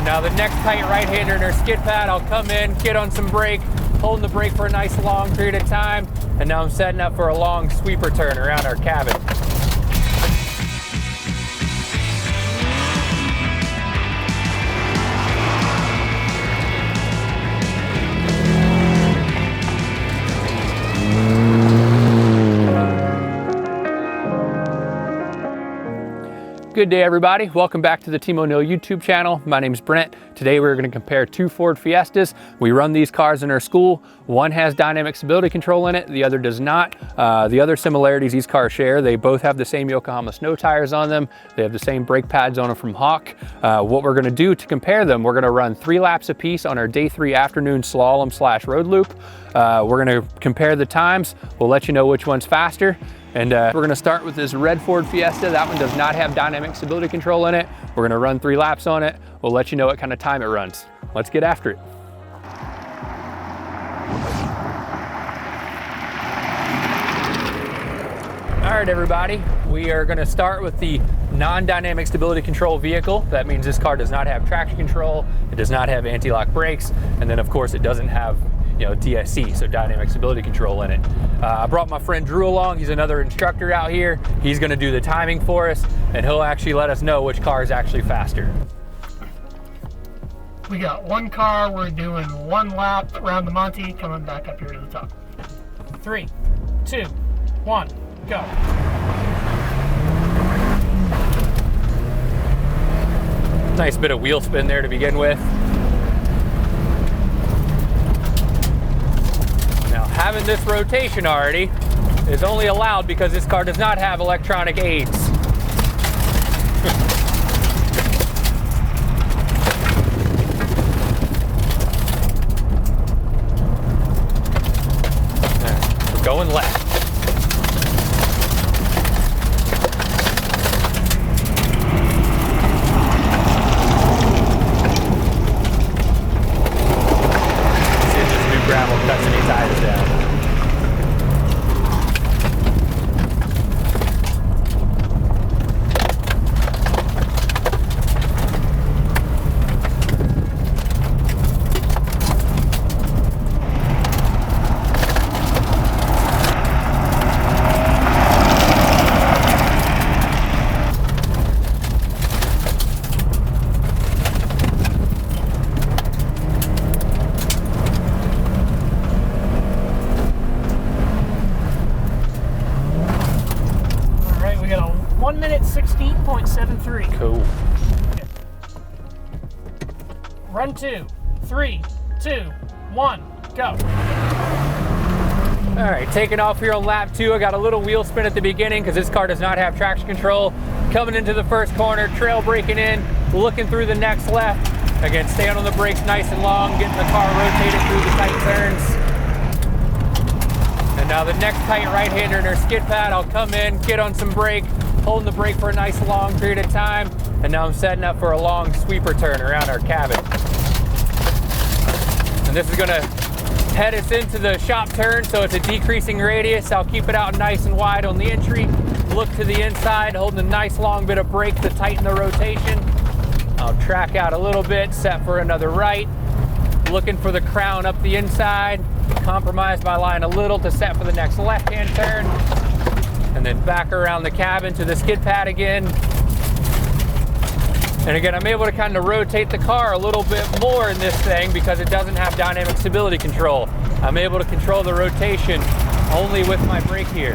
now the next tight right-hander in our skid pad, I'll come in, get on some brake, holding the brake for a nice long period of time, and now I'm setting up for a long sweeper turn around our cabin. Good day, everybody. Welcome back to the TEAMO'NEIL YouTube channel. My name's Brent. Today we're going to compare two Ford Fiestas. We run these cars in our school. One has dynamic stability control in it, the other does not. The other similarities these cars share, they both have the same Yokohama snow tires on them. They have the same brake pads on them from Hawk. What we're going to do to compare them, we're going to run 3 laps apiece on our day 3 afternoon slalom / road loop. We're going to compare the times. We'll let you know which one's faster. And we're going to start with this red Ford Fiesta. That one does not have dynamic stability control in it. We're going to run 3 laps on it. We'll let you know what kind of time it runs. Let's get after it. All right, everybody. We are going to start with the non-dynamic stability control vehicle. That means this car does not have traction control. It does not have anti-lock brakes. And then, of course, it doesn't have DSC, so dynamic stability control in it. I brought my friend Drew along. He's another instructor out here. He's going to do the timing for us, and he'll actually let us know which car is actually faster. We got one car. We're doing 1 lap around the Monte, coming back up here to the top. 3, 2, 1, go. Nice bit of wheel spin there to begin with. Having this rotation already is only allowed because this car does not have electronic aids. We're going left. See if this new gravel cuts any tires down. We got a 1 minute 16.73. Cool. Run 2, 3, 2, 1, go. All right, taking off here on lap 2. I got a little wheel spin at the beginning because this car does not have traction control. Coming into the first corner, trail braking in, looking through the next left. Again, staying on the brakes nice and long, getting the car rotated through the tight turns. And now the next tight right-hander in our skid pad, I'll come in, get on some brake, holding the brake for a nice long period of time, and now I'm setting up for a long sweeper turn around our cabin. And this is gonna head us into the shop turn, so it's a decreasing radius. I'll keep it out nice and wide on the entry, look to the inside, holding a nice long bit of brake to tighten the rotation. I'll track out a little bit, set for another right, looking for the crown up the inside, compromise my line a little to set for the next left-hand turn, and then back around the cabin to the skid pad again. And again, I'm able to kind of rotate the car a little bit more in this thing because it doesn't have dynamic stability control. I'm able to control the rotation only with my brake here.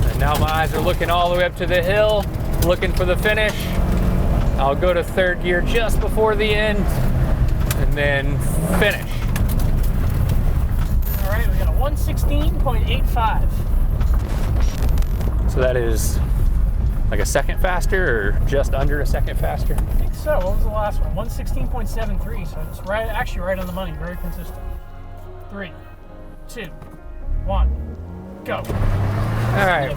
And now my eyes are looking all the way up to the hill, looking for the finish. I'll go to 3rd gear just before the end, and then finish. All right, we got a 116.85. So that is like a second faster, or just under a second faster? I think so. What was the last one? 116.73. So it's right, actually right on the money. Very consistent. 3, 2, 1, go. All right,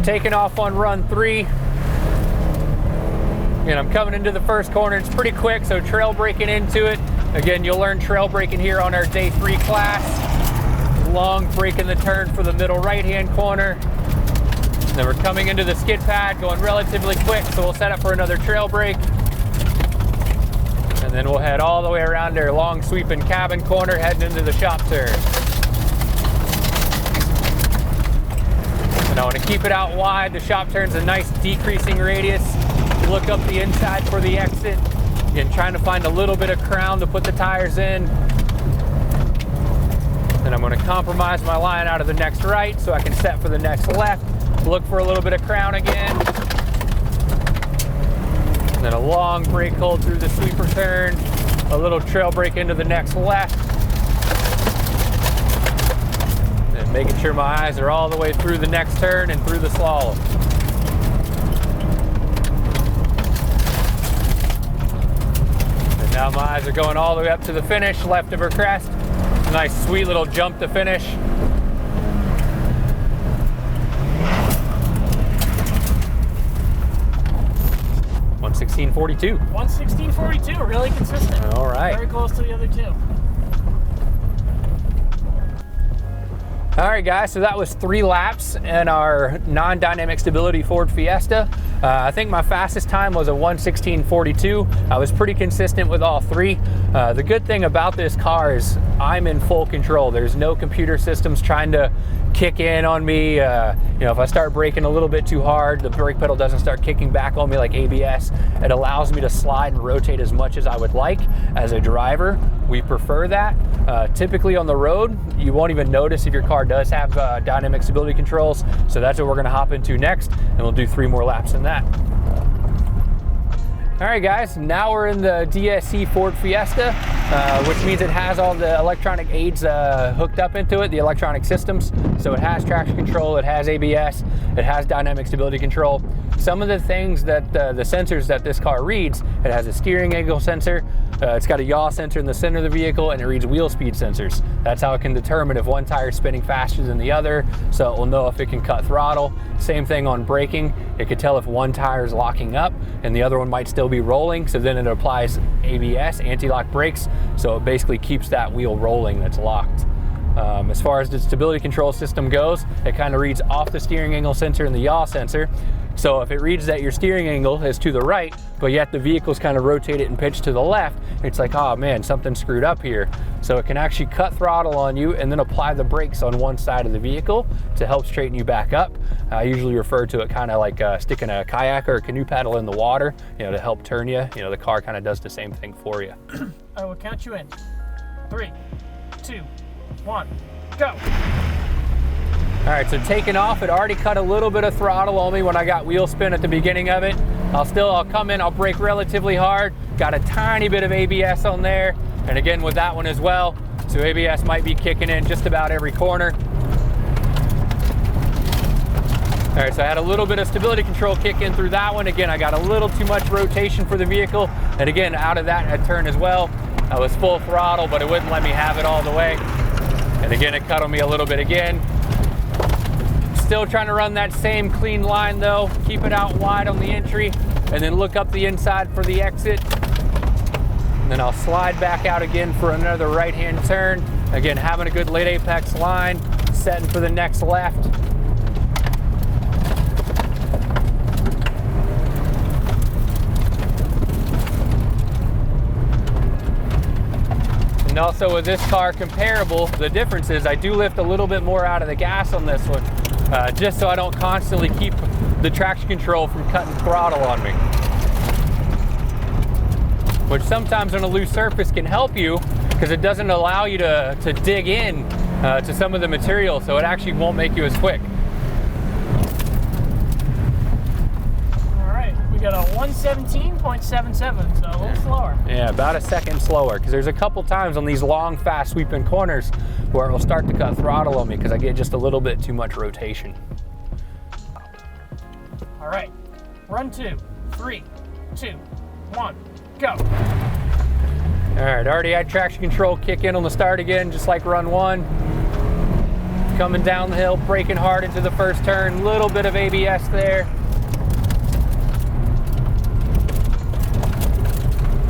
taking off on run 3. And I'm coming into the first corner. It's pretty quick, so trail braking into it. Again, you'll learn trail braking here on our day 3 class. Long brake in the turn for the middle right-hand corner. Then we're coming into the skid pad, going relatively quick, so we'll set up for another trail brake. And then we'll head all the way around our long sweeping cabin corner, heading into the shop turn. And I want to keep it out wide. The shop turn's a nice decreasing radius. Look up the inside for the exit. Again, trying to find a little bit of crown to put the tires in. Then I'm going to compromise my line out of the next right so I can set for the next left. Look for a little bit of crown again. And then a long brake hold through the sweeper turn. A little trail brake into the next left. And making sure my eyes are all the way through the next turn and through the slalom. And now my eyes are going all the way up to the finish, left of her crest. Nice sweet little jump to finish. 1:16:42. 1:16:42, really consistent. All right. Very close to the other two. All right, guys, so that was 3 laps in our non-dynamic stability Ford Fiesta. I think my fastest time was a 1:16:42. I was pretty consistent with all 3. The good thing about this car is I'm in full control. There's no computer systems trying to kick in on me. You know, if I start braking a little bit too hard, the brake pedal doesn't start kicking back on me like ABS. It allows me to slide and rotate as much as I would like. As a driver, we prefer that. Typically on the road, you won't even notice if your car does have dynamic stability controls. So that's what we're gonna hop into next, and we'll do 3 more laps in that. All right, guys, now we're in the DSC Ford Fiesta, which means it has all the electronic aids hooked up into it, the electronic systems. So it has traction control, it has ABS, it has dynamic stability control. Some of the things that the sensors that this car reads, it has a steering angle sensor, it's got a yaw sensor in the center of the vehicle, and it reads wheel speed sensors. That's how it can determine if one tire is spinning faster than the other, so it will know if it can cut throttle. Same thing on braking. It could tell if one tire is locking up and the other one might still be rolling, so then it applies ABS, anti-lock brakes, so it basically keeps that wheel rolling that's locked. As far as the stability control system goes, it kind of reads off the steering angle sensor and the yaw sensor. So if it reads that your steering angle is to the right, but yet the vehicle's kind of rotated and pitched to the left, it's like, oh man, something's screwed up here. So it can actually cut throttle on you and then apply the brakes on one side of the vehicle to help straighten you back up. I usually refer to it kind of like sticking a kayak or a canoe paddle in the water, you know, to help turn you. You know, the car kind of does the same thing for you. I will count you in. 3, 2, 1, go. All right, so taking off, it already cut a little bit of throttle on me when I got wheel spin at the beginning of it. I'll come in, I'll brake relatively hard. Got a tiny bit of ABS on there. And again, with that one as well. So ABS might be kicking in just about every corner. All right, so I had a little bit of stability control kick in through that one. Again, I got a little too much rotation for the vehicle. And again, out of that I turn as well. I was full throttle, but it wouldn't let me have it all the way. And again, it cut on me a little bit again. Still trying to run that same clean line though. Keep it out wide on the entry and then look up the inside for the exit. And then I'll slide back out again for another right-hand turn. Again, having a good late apex line, setting for the next left. And also with this car comparable, the difference is I do lift a little bit more out of the gas on this one. Just so I don't constantly keep the traction control from cutting throttle on me. Which sometimes on a loose surface can help you because it doesn't allow you to dig in to some of the material, so it actually won't make you as quick. All right, we got a 1:17.77, so a little slower. Yeah, about a second slower, because there's a couple times on these long, fast sweeping corners where it will start to cut throttle on me because I get just a little bit too much rotation. All right, run 2, 3, 2, 1, go. All right, already had traction control kick in on the start again, just like run 1. Coming down the hill, braking hard into the first turn, little bit of ABS there.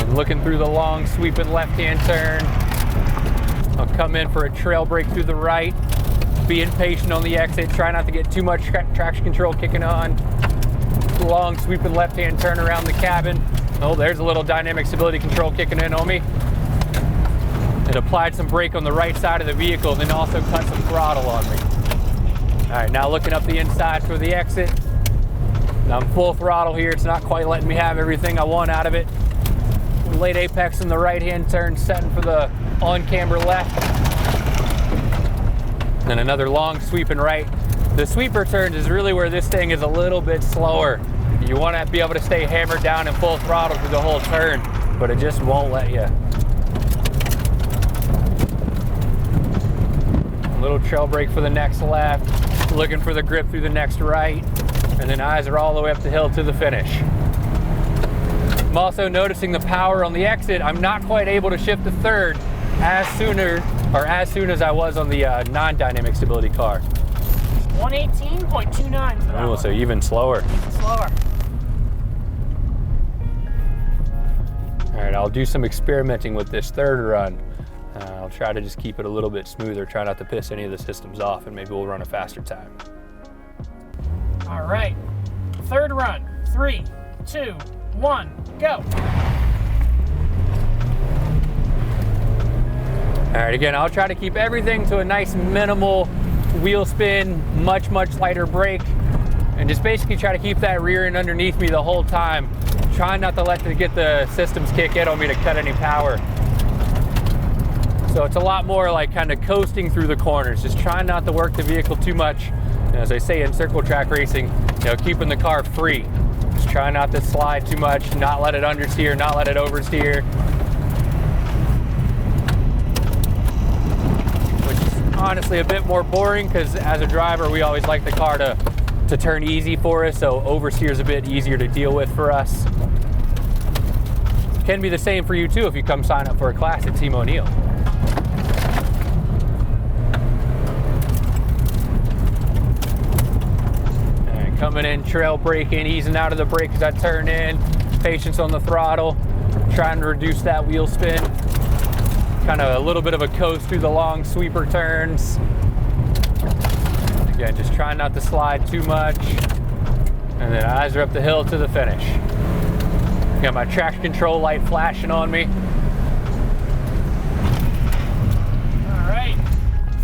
And looking through the long, sweeping left-hand turn. I'll come in for a trail brake through the right. being patient on the exit, try not to get too much traction control kicking on. Long sweeping left-hand turn around the cabin. Oh, there's a little dynamic stability control kicking in on me. It applied some brake on the right side of the vehicle, then also cut some throttle on me. All right, now looking up the inside for the exit. Now I'm full throttle here. It's not quite letting me have everything I want out of it. Late apex in the right-hand turn, setting for the on-camber left. Then another long sweeping right. The sweeper turns is really where this thing is a little bit slower. You want to be able to stay hammered down and full throttle through the whole turn, but it just won't let you. A little trail brake for the next left, looking for the grip through the next right, and then eyes are all the way up the hill to the finish. I'm also noticing the power on the exit. I'm not quite able to shift to third as soon as I was on the non-dynamic stability car. 118.29. Oh, so even slower. Even slower. All right, I'll do some experimenting with this third run. I'll try to just keep it a little bit smoother, try not to piss any of the systems off, and maybe we'll run a faster time. All right, third run. 3, 2, 1, go. All right, again, I'll try to keep everything to a nice minimal wheel spin, much lighter brake, and just basically try to keep that rear end underneath me the whole time. Trying not to get the systems kick in on me to cut any power. So it's a lot more like kind of coasting through the corners, just trying not to work the vehicle too much. And as I say in circle track racing, keeping the car free. Just try not to slide too much, not let it understeer, not let it oversteer. Which is honestly a bit more boring because as a driver, we always like the car to turn easy for us, so oversteer is a bit easier to deal with for us. Can be the same for you too if you come sign up for a class at TEAMO'NEIL. And coming in, trail braking, easing out of the brake as I turn in, patience on the throttle, trying to reduce that wheel spin. Kind of a little bit of a coast through the long sweeper turns. Again, just trying not to slide too much. And then eyes are up the hill to the finish. Got my traction control light flashing on me. All right,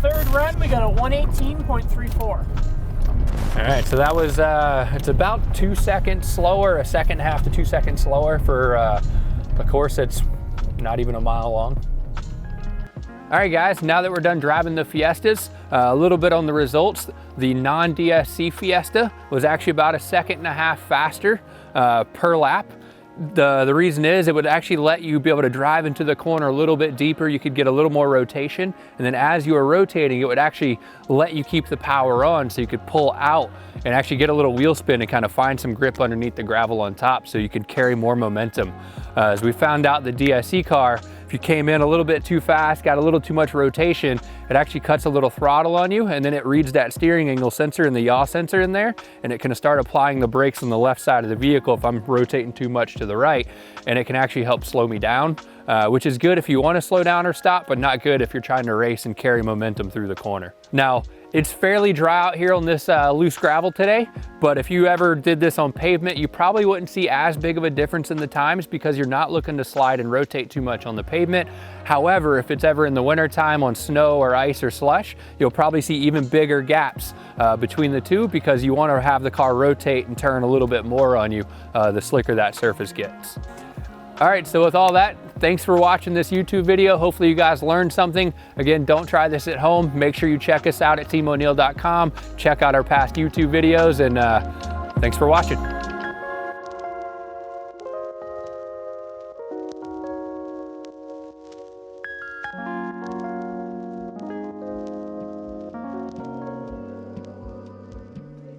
third run, we got a 118.34. All right, so that was, it's about 2 seconds slower, 1.5 to 2 seconds slower for a course that's not even a mile long. All right, guys, now that we're done driving the Fiestas, a little bit on the results. The non-DSC Fiesta was actually about 1.5 seconds faster per lap. The reason is it would actually let you be able to drive into the corner a little bit deeper. You could get a little more rotation. And then as you are rotating, it would actually let you keep the power on so you could pull out and actually get a little wheel spin and kind of find some grip underneath the gravel on top so you could carry more momentum. As we found out, the DSC car, if you came in a little bit too fast, got a little too much rotation, it actually cuts a little throttle on you, and then it reads that steering angle sensor and the yaw sensor in there, and it can start applying the brakes on the left side of the vehicle if I'm rotating too much to the right, and it can actually help slow me down, which is good if you want to slow down or stop, but not good if you're trying to race and carry momentum through the corner. Now, it's fairly dry out here on this loose gravel today, but if you ever did this on pavement, you probably wouldn't see as big of a difference in the times because you're not looking to slide and rotate too much on the pavement. However, if it's ever in the winter time on snow or ice or slush, you'll probably see even bigger gaps between the two because you want to have the car rotate and turn a little bit more on you the slicker that surface gets. All right, so with all that, thanks for watching this YouTube video. Hopefully you guys learned something. Again, don't try this at home. Make sure you check us out at TEAMO'NEIL.com. Check out our past YouTube videos, and thanks for watching.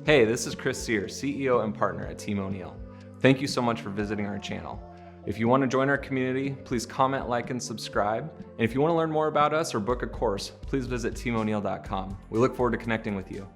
Hey, this is Chris Sear, CEO and partner at TEAMO'NEIL. Thank you so much for visiting our channel. If you want to join our community, please comment, like, and subscribe. And if you want to learn more about us or book a course, please visit TEAMO'NEIL.com. We look forward to connecting with you.